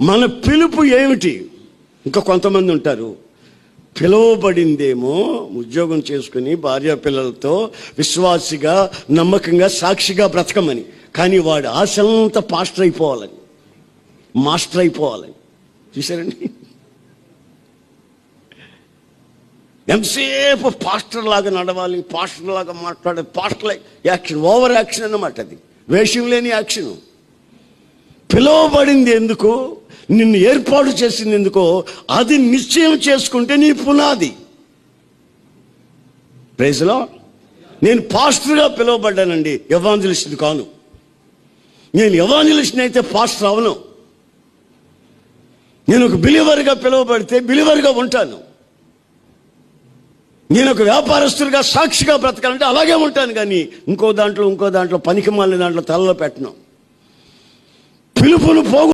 మన పిలుపు ఏమిటి? ఇంకా కొంతమంది ఉంటారు, పిలువబడిందేమో ఉద్యోగం చేసుకుని భార్య పిల్లలతో విశ్వాసిగా, నమ్మకంగా, సాక్షిగా బ్రతకమని. కానీ వాడు ఆశ అంతా పాస్టర్ అయిపోవాలని, మాస్టర్ అయిపోవాలని. చూసారండి, ఎంతసేపు పాస్టర్ లాగా నడవాలి, పాస్టర్ లాగా మాట్లాడాలి, పాస్టర్ యాక్షన్, ఓవర్ యాక్షన్ అన్నమాట. అది వేషం లేని యాక్షన్. పిలువబడింది ఎందుకు, నిన్ను ఏర్పాటు చేసింది ఎందుకో అది నిశ్చయం చేసుకుంటే నీ పునాది. Praise lord. నేను పాస్టర్గా పిలువబడ్డానండి, ఎవాంజలిస్ట్ని కాను. నేను ఎవాంజలిస్ట్ని అయితే పాస్టర్ అవను. నేను ఒక బిలీవర్గా పిలువబడితే బిలీవర్గా ఉంటాను. నేను ఒక వ్యాపారస్తుడిగా సాక్షిగా బ్రతకాలంటే అలాగే ఉంటాను. కానీ ఇంకో దాంట్లో పనికి మాలిన దాంట్లో తలలో పెట్టను. పిలుపును పోగు